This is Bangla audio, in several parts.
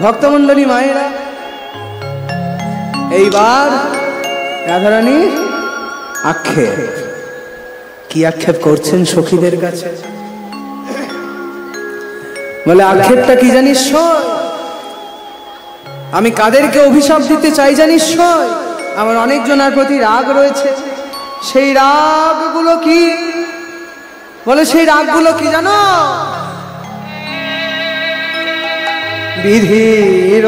ভক্তমণ্ডলী মায়েরা, এইবার রাধারানীর আক্ষেপ। কি আক্ষেপ করছেন সখীদের কাছে? বলে আক্ষেপটা কি জানিস? আমি কাদেরকে অভিশাপ দিতে চাই জানিস? আমার অনেকজনের প্রতি রাগ রয়েছে। সেই রাগগুলো কি? বলে সেই রাগগুলো কি জানো? বিধির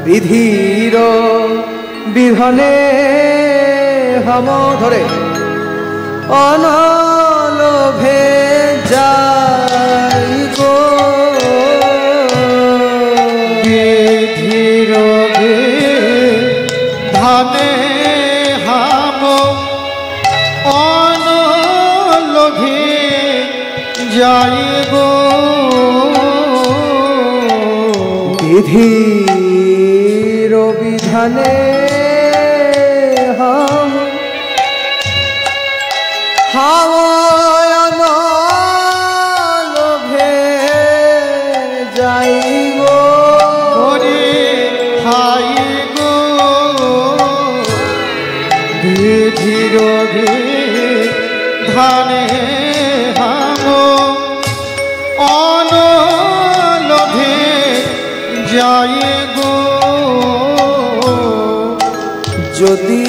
বিধির বিধানে হাম ধরে অনলোভে যাই গো। বিধির বিধানে হাম অনলোভে যাই গো। বিধির বিধানে হাম হাম অনলোভে যাই গো। হাই গো বিধির বিধানে হাম অনলোভে যাই গো। যদি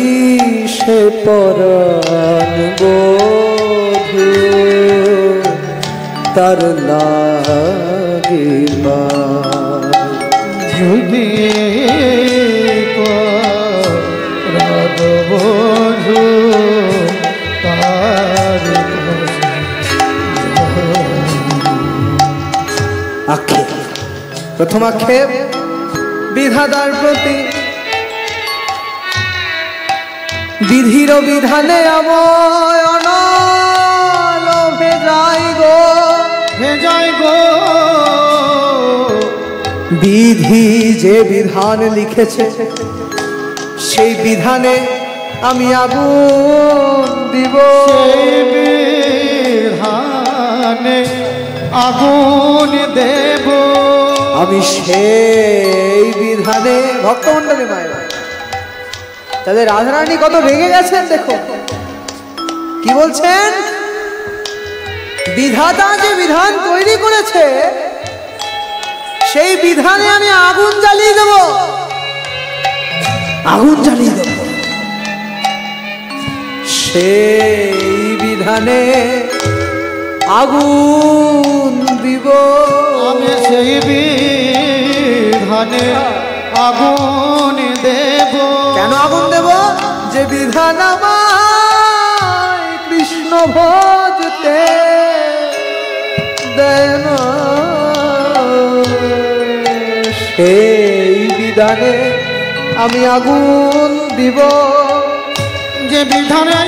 সে পরাণ বধূ তার লাগিবা, যদি পরাণ বধূ তার আক্ষেপ। প্রথম আক্ষেপ বিধাতার প্রতি। বিধির বিধানে আমায় অনলোভে যাই গো। যাই গো। বিধি যে বিধান লিখেছে সেই বিধানে আমি আগুন দিব। বিধানে আগুন দেব আমি সেই বিধানে। ভক্তমণ্ডলী মায়ের, তাদের রাধারানী কত রেগে গেছেন দেখো। কি বলছেন? বিধাতা যে বিধান তৈরি করেছে সেই বিধানে আমি আগুন জ্বালিয়ে দেব। আগুন জ্বালিয়ে দেব সেই বিধানে আগুন দিব। আমি সেই বিধানে আগুন দেব। কেন আগুন দেব? যে বিধান আমায় কৃষ্ণ ভজতে দেয় না সেই বিধানে আমি আগুন দিব। যে বিধানে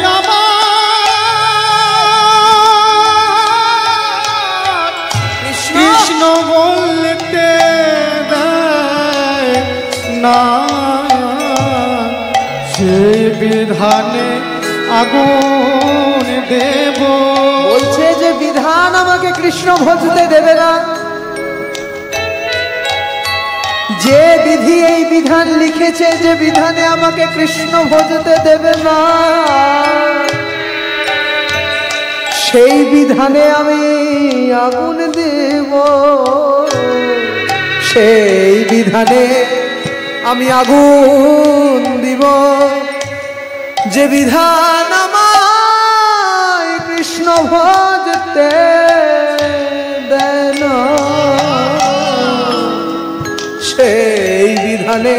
কৃষ্ণ বলতে দেয় না সেই বিধানে আগুন দেব। বলছে যে বিধান আমাকে কৃষ্ণ ভজতে দেবে না, যে বিধি এই বিধান লিখেছে যে বিধানে আমাকে কৃষ্ণ ভজতে দেবে না সেই বিধানে আমি আগুন দেব। সেই বিধানে আমি আগুন দিব। যে বিধান আমায় কৃষ্ণ ভজতে দেয় না সেই বিধানে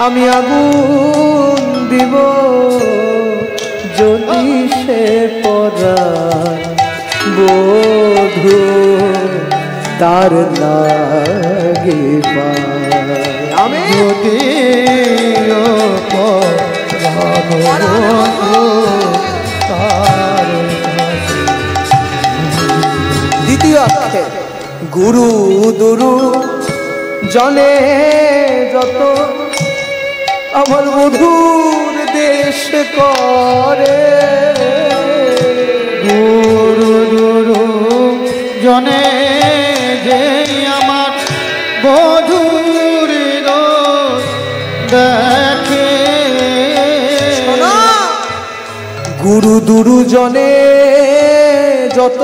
আমি আগুন দিব। যদি সে পরাণ বধূ তার লাগিবা, আমি যদি দ্বিতীয় আক্ষেপ। গুরু দুরু জনে যত আমার মধুর দেশ করে। গুরু গুরু জনে যে দুরু দুরু জনে যত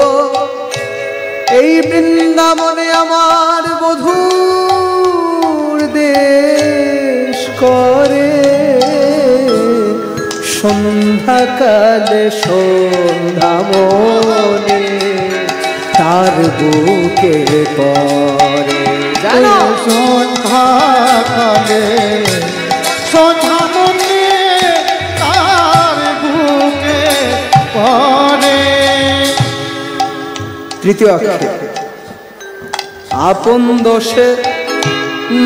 এই বৃন্দাবনে আমার বধূর দেশ করে, সন্ধ্যাকালে সন্ধ্যামনে তার বুকে পরে। জানো সন্ধ্যাকালে সন্ধ্যামনে তার বুকে পরে। তৃতীয় অক্ষর আপন দোষে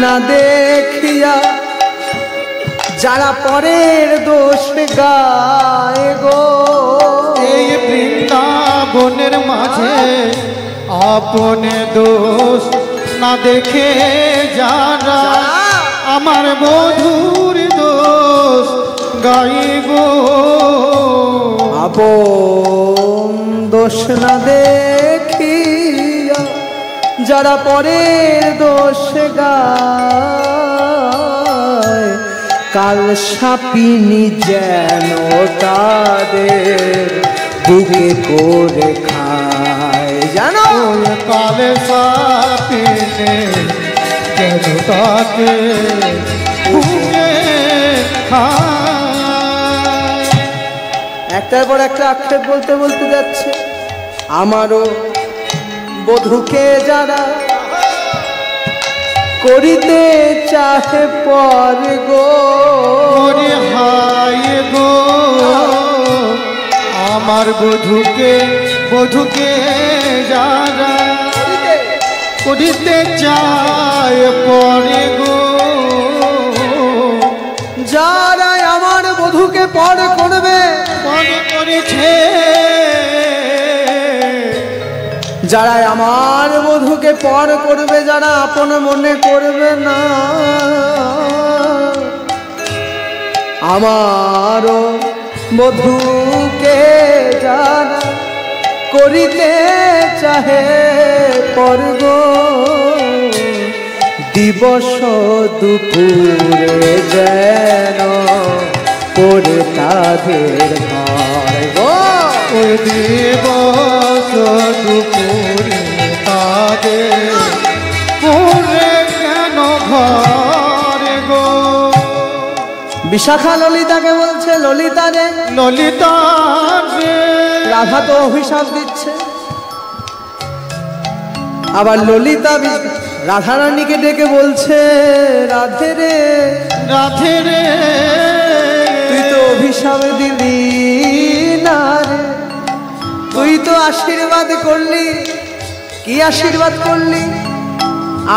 না দেখিয়া যারা পরের দোষ গায় গো, এই বৃন্দাবনের মাঝে আপনে দোষ না দেখে যারা আমার বধূর দোষ গাই গো। আপন দোষ না দেখিয়া যারা পরের দোষ গায়, কাল সাপিনী যেন তাদের বুকে করে খায়। জানো কালে সাপিনে যেন তাদের বুকে খায়। একটার পর একটা আক্ষেপ বলতে বলতে যাচ্ছে। আমারও বধূকে যারা করিতে চাহে পর গো, হায় গো আমার বধূকে যারা করিতে চায় পরে গো, যারা আমার বধূকে পর করবে মনে করেছে, যারা আমার বধূকে পর করবে, যারা আপন মনে করবে না, আমার বধূকে যারা করিতে চাহে পর গো, দিবস দুপুরে যেন করে তাদের ঘর গো। ওই দিবস দুপুরে তাদের পুরে কেন ঘরে গো। বিশাখা ললিতাকে বলছে, ললিতা রে, ললিতা রে, রাধা তো অভিশাপ দিচ্ছে। আবার ললিতা রাধারানীকে ডেকে বলছে, রাধে রে, রাধে রে, তুই তো অভিশাপ দিলি না রে, তুই তো আশীর্বাদ করলি। কি আশীর্বাদ করলি?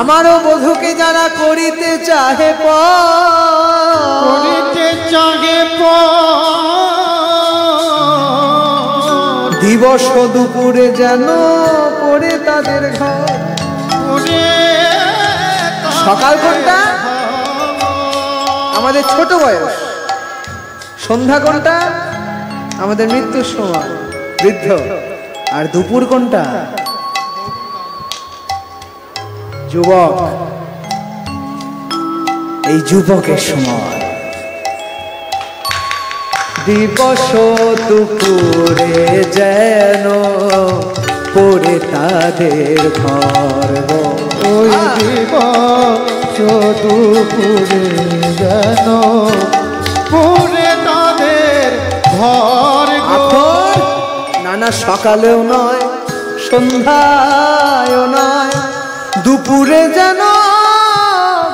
আমারও বধূকে যারা করিতে চাহে করিতে চাহে দিবস দুপুরে যেন পড়ে তাদের ঘর। সকাল কোনটা? আমাদের ছোট বয়স। সন্ধ্যা কোনটা? আমাদের মৃত্যুর সময়, বৃদ্ধ। আর দুপুর কোনটা? যুবক। এই যুবকের সময়। দিবস দুপুরে যেন পড়ে তাদের ঘর গো। ওই দিবস দুপুরে যেন পড়ে তাদের ঘর গো। নানা সকালেও নয়, সন্ধ্যায়ও নয়, দুপুরে যেন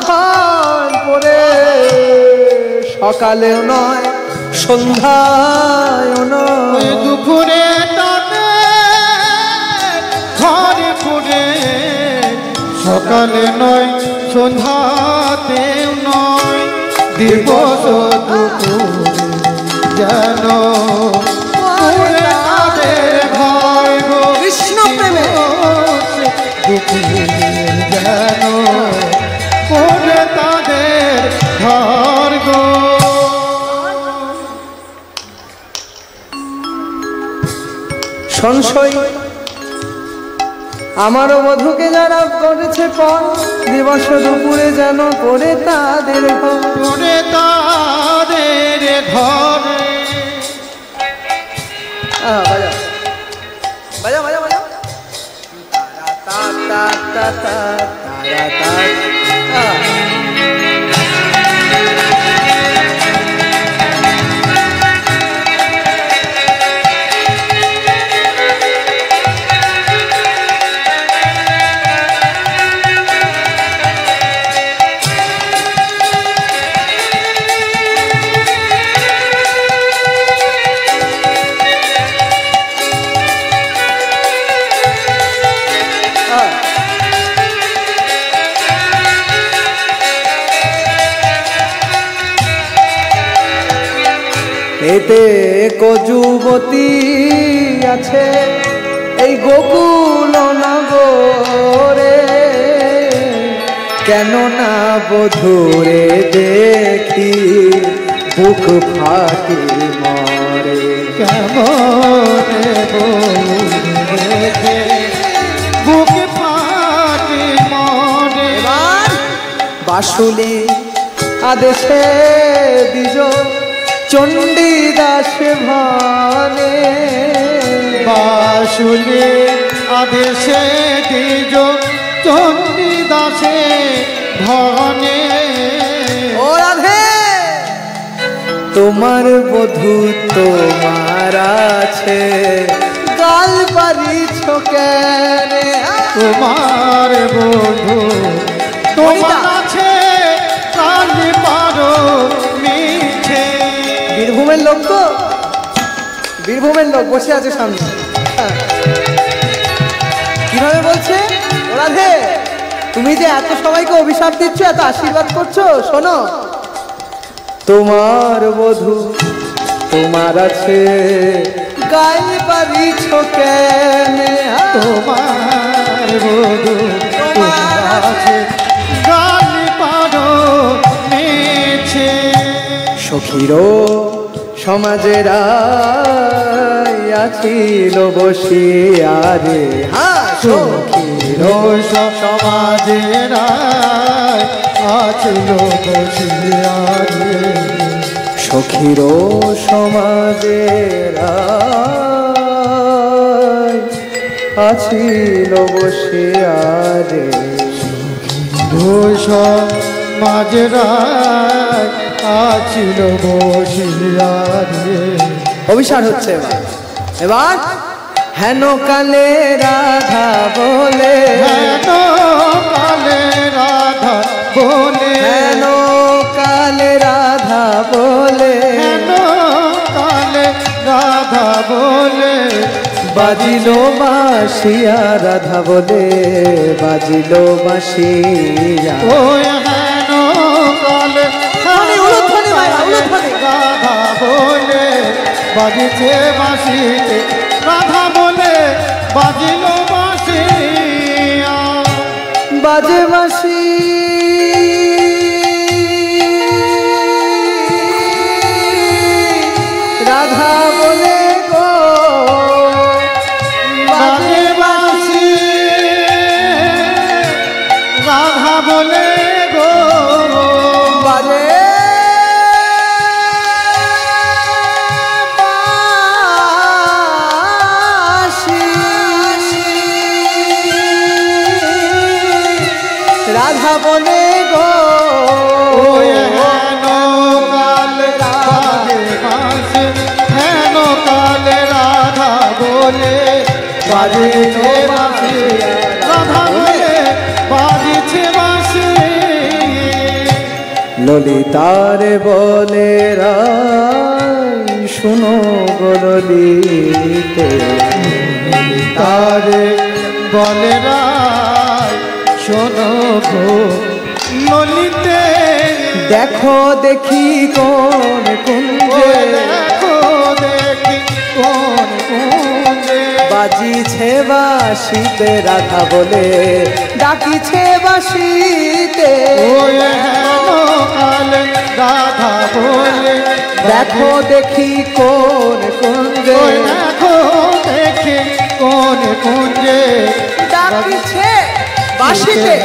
ঘর পড়ে। সকালেও নয়, সন্ধ্যায়ও নয়, দুপুরে তাদের ঘর পড়ে। সকালে নয়, সন্ধ্যাতেও নয়, দিবস দুপুরে যেন পড়ে তাদের ঘর গো। কৃষ্ণ প্রেমে দুপুরে যেন পড়ে তাদের ঘর গো। সংশয় আমারও বধূকে যারা করেছে পর, দিবস দুপুরে যেন পড়ে তাদের ঘর। পড়ে তাদের ঘরে বাজাও বাজাও বাজাও বাজাও তা তা তা তা তা তা এতে কো যুবতী আছে এই গোকুল নগরে, কেন না বধুরে দেখি বুক ফাটি মরে। কেমনে দেখে বুক ফাটি মরে। বাসুলি আদেশে দ্বিজ চণ্ডী দাস ভানে, বাসুলি আদেশে দ্বিজ চণ্ডী দাসে ভানে। ও রাধে তোমার বধূ তোমার আছে গাল পারিছ কেন? তোমার বধূ তোমার আছে গাল পারো মিছে। বীরভূমের লোক তো, বীরভূমের লোক বসে আছে সামনে। কিভাবে বলছে? ও রাধে তুমি যে এত সবাইকে অভিশাপ দিচ্ছ, এত আশীর্বাদ করছো, শোনো তোমার বধূ তোমার আছে গাইল পারিছ কেন? তোমার বধূ তোমার আছে গাল পারো মিছে। সখীরও সমাজের আছিল বসিয়া রে। সখীরও সমাজের আছিল বসিয়া রে। সখীরও সমাজের আছিল বসিয়া রে। সমাজের আছিল বসিয়া রে। অভিশাপ হচ্ছে এবার। এবার হেন কালে রাধা বলে, হেন কালে রাধা বলে, হেন কালে রাধা বলে, হেন কালে রাধা বলে। বাজিল বাঁশিয়া রাধা বলে, বাজিল বাঁশিয়া। ওই হেন কালে রাধা বলে, বাজিছে বাঁশিতে রাধা বলে, বাজিল বাঁশিয়া। বাজে বাঁশি রাধা বলে গো, বাজে বাঁশি রাধা বলে গো। বাজে বাঁশি রাধা বলে গো। ওই হেন কালে বাজে বাঁশি, হেন কালে রাধা বলে, বাজিছে বাঁশি রাধা বলে, বাজিছে বাঁশি। ললিতার বলে রাই শুনো গো ললিতে, তারে বলে রায় শোনো গো ললিতে। দেখো দেখি কোন কুঞ্জে, দেখো দেখি কোন কুঞ্জে, বাজিছে বাঁশিতে রাধা বলে, ডাকিছে বাঁশিতে। ওই হেন কালে রাধা বলে, দেখো দেখি কোন কুঞ্জে, ওই দেখো দেখি কোন কুঞ্জে, ডাকিছে বাঁশিতে,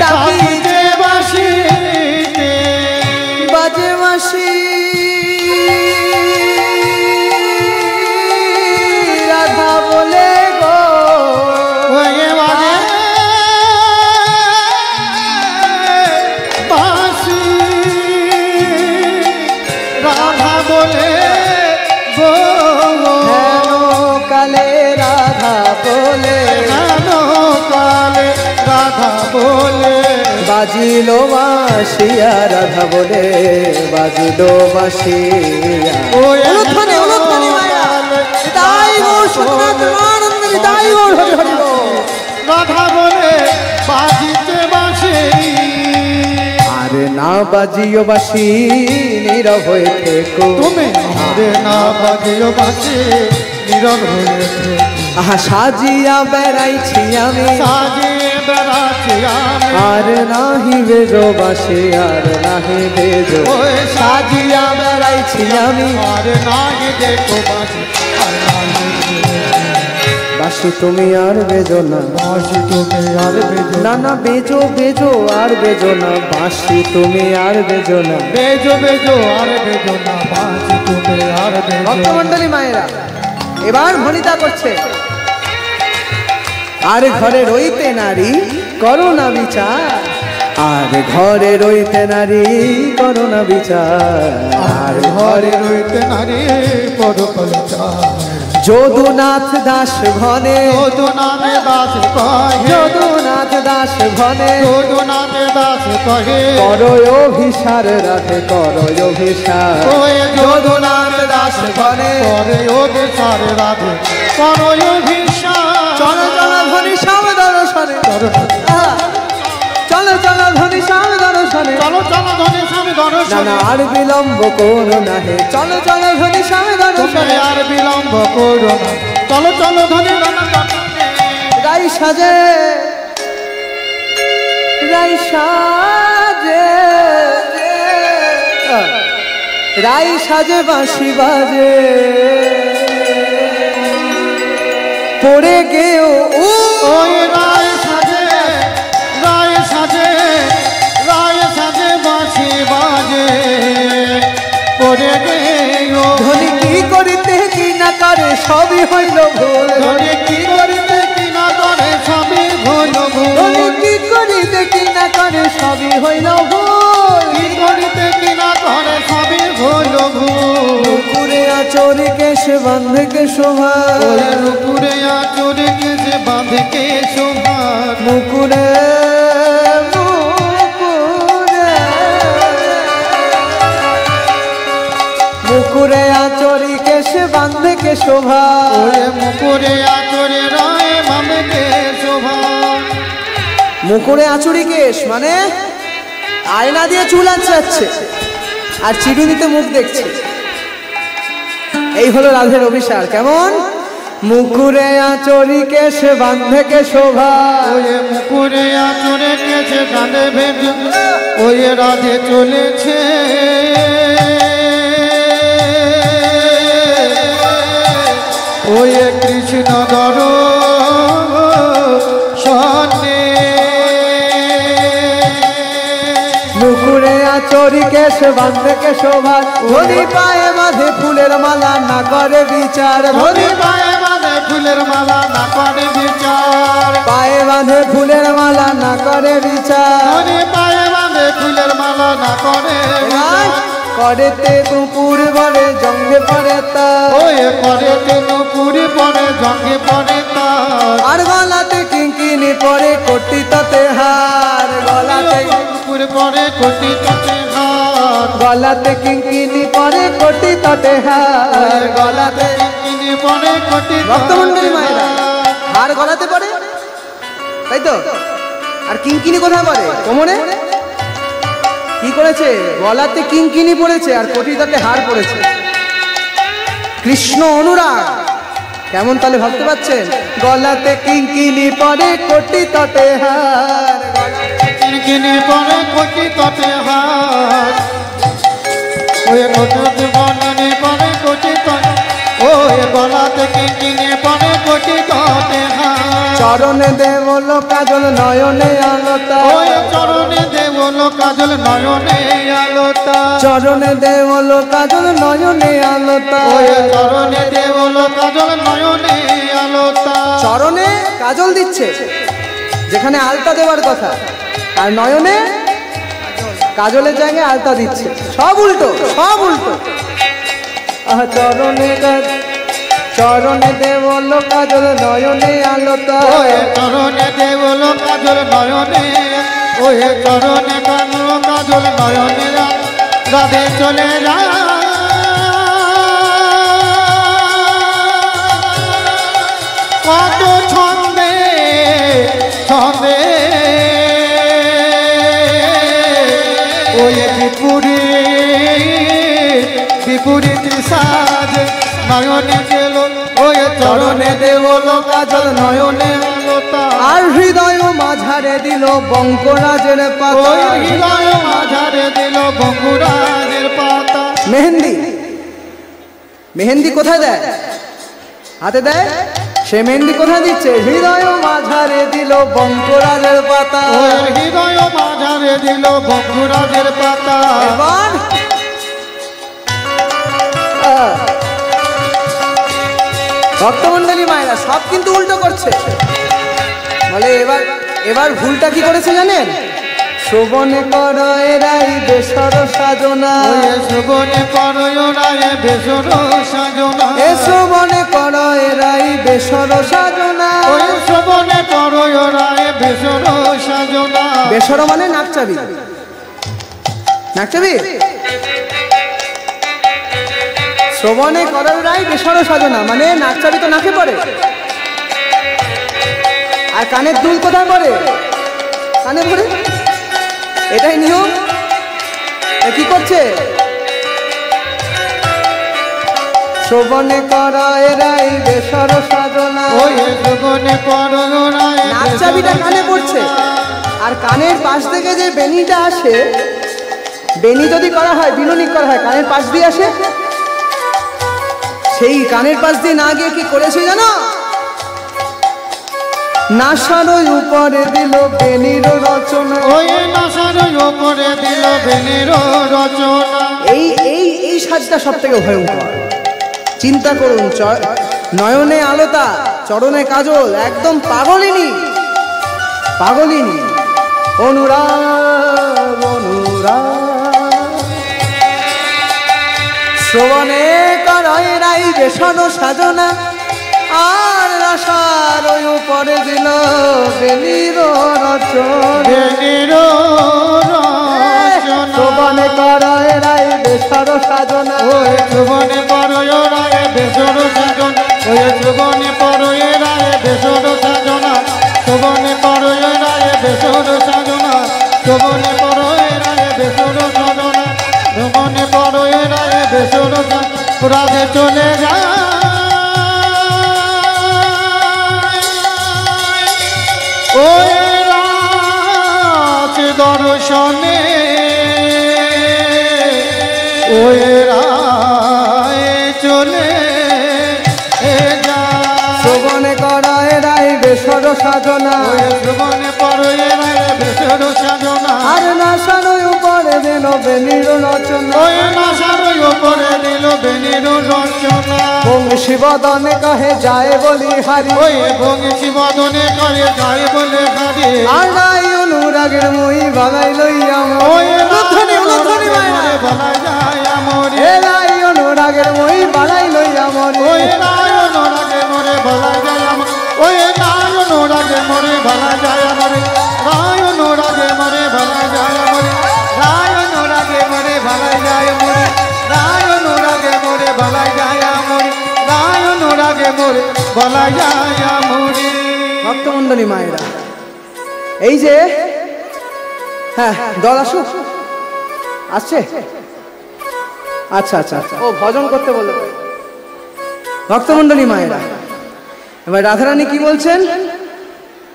ডাকিছে বাজিছে বাঁশিতে। বাজে বাঁশি বলে বাজিল বাঁশিয়া রাধা বলে বাজিল বাঁশিয়া উলুধ্বনি উলুধ্বনি মায়া তাই গো সতনাথ আনন্দ তাই গো হরি হরি বল রাধা বলে বাজিতে বাঁশি আরে না বাজিও বাঁশি নীরব হয়ে থেকো তুমি আরে না বাজিও বাঁশি নীরব হয়ে থেকো আহা সাজিয়া বেড়াইছি আমি সাজিয়ে বেড়াচ্ছি আমি আর নাহি বেজো বাঁশি আর নাহি বেজো ওই সাজিয়া বেড়াইছি আমি আর নাহি দেখো বাঁশি আর নাহি বাঁশি তুমি আর বেজো না বাঁশি তুমি আর বেজো না না বেজো বেজো আর বেজো না বাঁশি তুমি আর বেজো না বেজো বেজো আর বেজো না বাঁশি তুমি আর বেজো ভক্তমণ্ডলী মায়েরা এবার ভনিতা করছে আর ঘরে রইতে নারী করো না বিচার আর ঘরে রইতে নারী করো না বিচার আর ঘরে রইতে নারী পরকল চায় যদুনাথ দাস ঘনে যদুনাথে দাস কহে যদুনাথ দাস ঘনে যদুনাথে দাস কহে করো অভিসার রাধে করো অভিসার ওই যদুনাথ দাস ঘনে করে ও বেচারে রাধে করো অভিশাপ চলো চলো ধ্বনি শ্যাম দর্শনে চলো চলো ধ্বনি শ্যাম দর্শনে চলো চলো ধনে স্বামী না দর্শনে না আর বিলম্ব করো না হে চলো চলো ধ্বনি শ্যাম তুমি দর্শনে আর বিলম্ব করো না চলো চলো ধনে রাই সাজে রাই সাজে রাই সাজে বাঁশি বাজে পড়ে গেও ও ওই রায় সাজে রায় সাজে রায় সাজে বাঁশি বাজে পড়ে গেও ধনী কি করিতে কি না করে সবই হইল ভুল ধনে কি করিতে কি না করে স্বামী ভুল ধনী ভুল কি করিতে কি না করে সবই হইল ভুল কি করিতে কি না করে স্বামী ভুল ভুল পুরে আচরি কেশে বাঁধে কে শোভা ওই রূপুরে আচরে কে যে বাঁধে কে শোভার মুকুরে মুকুরে মুকুরে আচরি কেশে বাঁধে কে শোভা ওরে মুকুরে আচরে রায় বাঁধে কে শোভা মুকুরে আচরি কেশ মানে আয়না দিয়ে চুল আঁচড়াচ্ছে আর চিরুনিতে মুখ দেখছে এই হলো রাধের অভিসার কেমন মুকুরে আচরি কেশ বাঁধে কে শোভা ওই মুকুরে আচরে কে যে কাঁদে ভেজ ওই রাধে চলেছে ওই কৃষ্ণ দর সনে মুকুরে আচরি কেশ বাঁধে কে শোভা ধনী পায়ে বাঁধে ফুলের মালা না করে বিচার ধনী পায়ে বাঁধে ফুলের মালা না করে বিচার পায়ে বাঁধে ফুলের মালা না করে বিচার ধনী পায়ে বাঁধে ফুলের মালা না করে বিচার করেতে কুকুর বলে জঙ্গে পড়ে তা ওই করে তেন পুরি পরে জঙ্গে পরে তার আর গলাতে কিঙ্কিনি পরে কোটি তাতে হার গলাতে পুরি পরে কোটি তাতে হার গলাতে কিঙ্কিনি পরে কোটি তাতে হার গলাতে কিনি পরে কোটি ভক্তমণ্ডলী মায়েরা হার গলাতে পড়ে তাই তো আর কিঙ্কিনি কোথায় পড়ে কোমরে কি করেছে গলাতে কিঙ্কিনি পড়েছে আর কোটি তাতে হার পড়েছে কৃষ্ণ অনুরাগ কেমন তাহলে ভাবতে পাচ্ছেন গলাতে কিঙ্কিনি পরে কোটি তাতে হার কিনি পরে কোটি তাতে হার ওই কোটি বননে পরে কোটি তাতে ওই গলাতে কিনি পরে কোটি তাতে হার চরণে দেবল কাজল নয়নে আলতা ওই চরণে দেবল কাজল নয়নে আলোতা চরণে দেবল কাজল নয়নে আলতা ওই চরণে দেবল কাজল নয়নে আলোতা চরণে কাজল দিচ্ছে যেখানে আলতা দেওয়ার কথা আর নয়নে কাজলের জায়গায় আলতা দিচ্ছে সব উল্টো সব উল্টো আহা চরণে চরণে দেবল কাজল নয়নে আলতা ওই চরণে দেবল কাজল নয়নে ওই চরণে কালো কাজল নয়নে রাধে চলে যায় কত ছন্দে ছন্দে ওই বিপুরীত সাজ নয়নে গেল ওই চরণে দেওল কাজল নয়নে আর হৃদয় মাঝারে দিল বঙ্করাজের পাতা হৃদয় মাঝারে দিল বঙ্কুরাজের পাতা মেহেন্দি মেহেন্দি কোথায় দেয় হাতে দেয় সে মেহেন্দি কোথায় দিচ্ছে হৃদয় মাঝারে দিল বঙ্করাজের পাতা হৃদয় মাঝারে দিল বঙ্কুরাজের পাতা এবার ভক্তমন্ডলী মায়েরা সব কিন্তু উল্টো করছে বলে এবার ভুলটা কি করেছে জানেন শোভনে করয় বেসর সাজনা শোভনে করয় বেসর সাজনা এ শোভনে করয় বেসর সাজনা শোভনে করয় বেসর সাজনা বেসর মানে নাকচাবি নাকচাবি শোভনে করয় বেসর সাজনা মানে নাকচাবি তো নাকে পড়ে আর কানের দুল কোথায় পড়ে কানে পড়ে এটাই নিয়ম কি করছে শোভনে করয় বেসর সাজনা নাকচাবিটা কানে পড়ছে আর কানের পাশ থেকে যে বেনিটা আসে বেনি যদি করা হয় বিনুনি করা হয় কানের পাশ দিয়ে আসে সেই কানের পাশ দিয়ে না গিয়ে কি করেছে জানো নাসার উপরে দিল বেনির রচনা ওই নাসার উপরে দিল বেনির রচনা এই এই এই সাজটা সব থেকে ভয়ঙ্কর চিন্তা করুন নয়নে আলোতা চরণে কাজল একদম পাগলিনী পাগলিনী অনুরাগ অনুরাগ শ্রবণে করয় বেসন সাজনা আর আশার ওই উপরে দিল বেনির রচনা শোভনে করয় বেসর সাজনা ওই শোভনে করয় বেসর সাজনা ওই শোভনে করয় বেসর সাজনা শোভনে করয় বেসর সাজনা শোভনে করয় বেসর সাজনা শোভনে করয় বেসর রাধে চলে যায় ওই রাজ দর্শনে ওই রায় চলে শোভনে করয় বেসর সাজনা শোভনে করয় বেসর সাজনা আর নাসার উপরে দিল বেনির রচনা ওই নাসার উপরে দিল বেনির রচনা বংশী বদনে কহে যায় বলি হারি ওই বংশী বদনে কহে যায় বলে হারি আর নাই অনুরাগের মই বালাই লইয়া ওই অনুধ্বনি অনুধ্বনি মায়ের বালাই যায় আমরি এ নাই অনুরাগের মই বালাই লইয়া মরি ওই নাই অনুরাগে মরে বালাই যায় আমরি ওই নাই অনুরাগে মরে বালাই যায় আমরি নাই অনুরাগে মরে বালাই যায় আমরি নাই অনুরাগে মরে বালাই যায় আমরি নাই অনুরাগে মরে বালাই যায় আমরি নাই অনুরাগে মরে বালাই যায় আমরি ভক্তমন্ডলী মায়েরা এই যে হ্যাঁ দল আসুক আসছে আচ্ছা আচ্ছা ও ভজন করতে বললো ভক্তমন্ডলী মায়েরা এবার রাধারানী কি বলছেন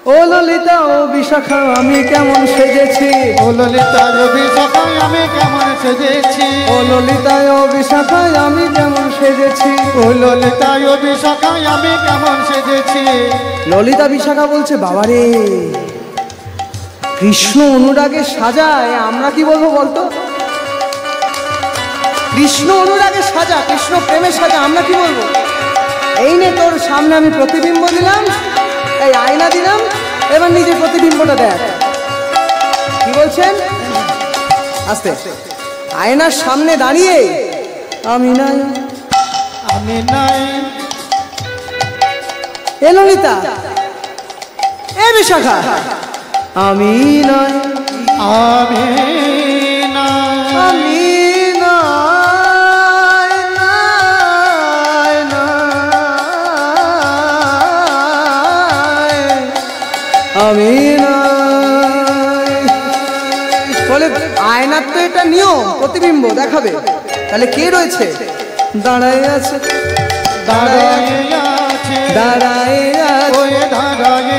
ও ললিতা ও বিশাখা আমি কেমন সেজেছি ও ললিতা ও বিশাখা আমি কেমন সেজেছি ও ললিতা ও বিশাখা আমি কেমন সেজেছি ও ললিতা ও বিশাখা আমি কেমন সেজেছি ললিতা বিশাখা বলছে বাবারে কৃষ্ণ অনুরাগে সাজায় আমরা কি বলবো বলতো কৃষ্ণ অনুরাগে সাজা কৃষ্ণ প্রেমে সাজা আমরা কি বলবো এই নে তোর সামনে আমি প্রতিবিম্ব দিলাম এই আয়না দিলাম এবার নিজের প্রতিবিম্বটা দেখ কি বলছেন আস্তে আয়নার সামনে দাঁড়িয়ে আমি নাই আমি নাই এ ললিতা এ বিশাখা আমি নয় আমিনা আমিনা আমিনা বলে আয়নার তো এটা নিয়ম, প্রতিবিম্ব দেখাবে। তাহলে কে রয়েছে? দাঁড়ায় আছে, দাঁড়ায় আছে, দাঁড়ায় আছে, ওই দাঁড়ায়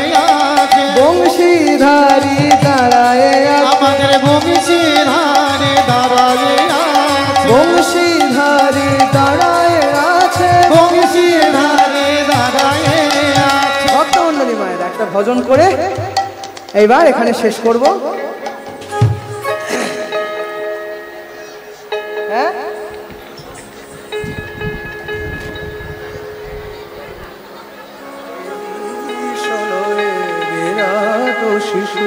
আছে, বংশীধারী দাঁড়ায় আছে, আমাদের বংশীধারী দাঁড়ায় আছে, বংশীধারী দাঁড়ায় আছে, বংশীধারী দাঁড়ায় আছে। ভক্তমণ্ডলী মায়ের একটা ভজন করে এইবার এখানে শেষ করব। হ্যাঁ, বিরাট শিশু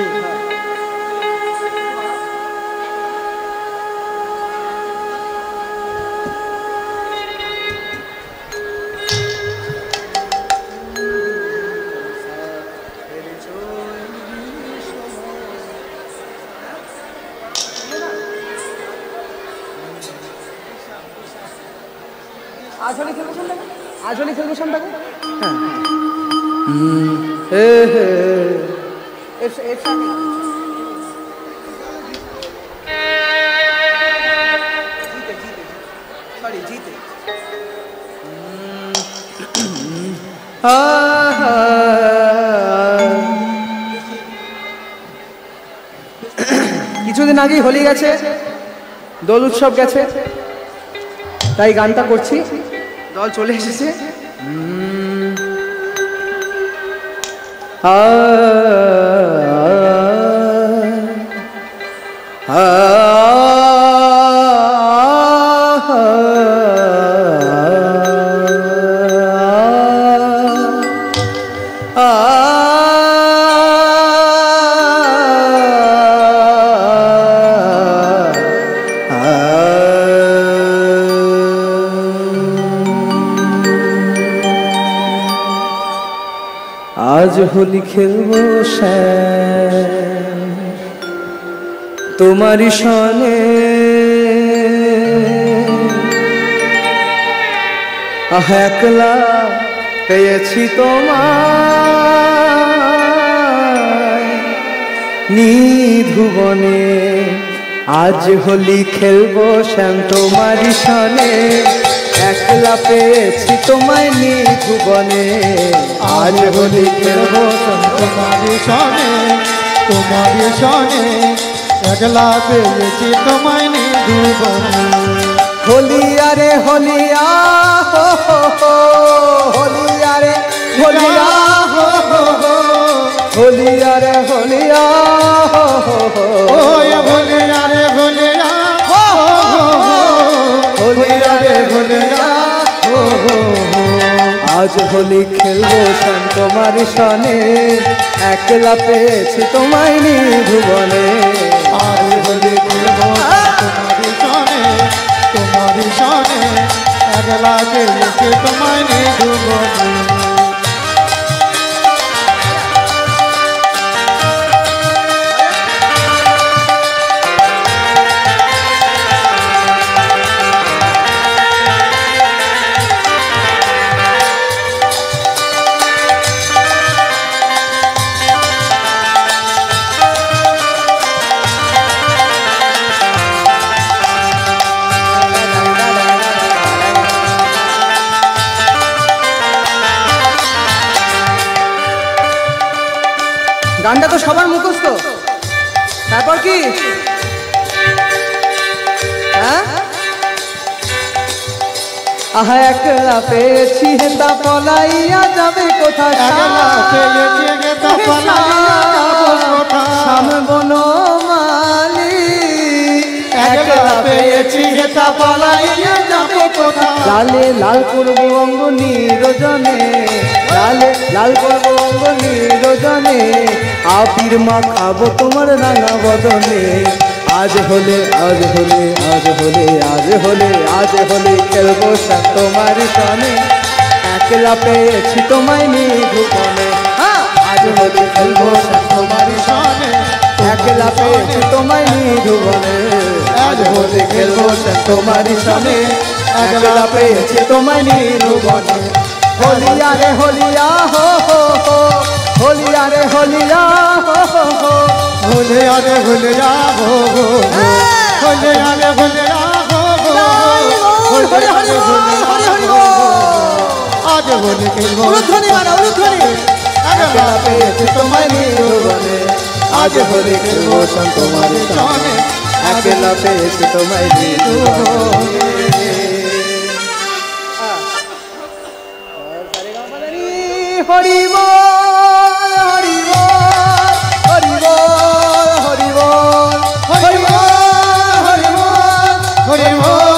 আজলি খেলবো সন্ধ্যাকে, আজলি খেলবো সন্ধ্যাকে। হ্যাঁ হে হে এর সাথে জিতে জিতে সরি জিতে কিছুদিন আগেই হোলি গেছে, দোল উৎসব গেছে, তাই গানটা করছি। দল চলে এসেছে। আজ হোলি খেলবো শ্যাম তোমারই সনে, একলা পেয়েছি তোমায় নিধুবনে। আজ হোলি খেলবো শ্যাম তোমারই সনে, একলা পেয়েছি তোমায় নিধুবনে। আজ হোলি খেলবো তোমারি সনে, তোমারি সনে, একলা পেয়েছি তোমায় নিধুবনে। হোলিয়া রে হোলিয়া হো হো হো, হোলিয়া রে হোলিয়া হো হো হো, হোলিয়া রে হোলিয়া হো হো হো, ওই হোলিয়া রে হোলিয়া হো হো হো, হোলিয়া রে হোলিয়া হো হো হো। আজ হোলি খেলবো শ্যাম তোমারই সনে, একলা পেয়েছি তোমায় নিধুবনে। আজ হোলি খেলবো তোমারি সনে, তোমারি সনে, একলা পেয়েছি তোমায় নিধুবনে। গানটা তো সবার মুখস্থ, তারপর কি? হ্যাঁ, আহা একলা পেয়েছি হেতা পলাইয়া যাবে কোথায়, একলা পেয়েছি হেতা পলাইয়া যাবো কোথায়, শ্যাম বনমালী। একলা পেয়েছি হেতা পলাইয়া যাবো কোথায়, লালে লাল করবো অঙ্গ নিরজনে, লালে লাল করবো অঙ্গ নিরজনে, আবির মা খাবো তোমার রাঙা বদনে। আজ হলে আজ হলে আজ হলে আজ হলে আজ হলে খেলবো শ্যাম তোমার সনে, একলা পেয়েছি তোমায় নিধুবনে। আজ হলে খেলবো শ্যাম তোমার তোমারি সনে, একলা একলা পেয়েছি তোমায় নিধুবনে আজ হোলি খেলবো তোমারই সনে একলা পেয়েছি তোমায় নিধুবনে হোলিয়া রে হোলিয়া হো হো হো হোলিয়া রে হোলিয়া হো হো হো হোলিয়া রে হোলিয়া হো হো হো হোলিয়া রে হোলিয়া হো হো হো হোলিয়া রে হোলিয়া হো হো আজ হোলি খেলবো উলুধ্বনি মানা উলুধ্বনি একলা পেয়েছি তোমায় নিধুবনে আজ হোলি খেলবো তোমারই সনে একলা পেয়েছি তোমায় নিধুবনে হরি বল হরি বল হরি বল হরি বল হরি বল হরি বল হরি বল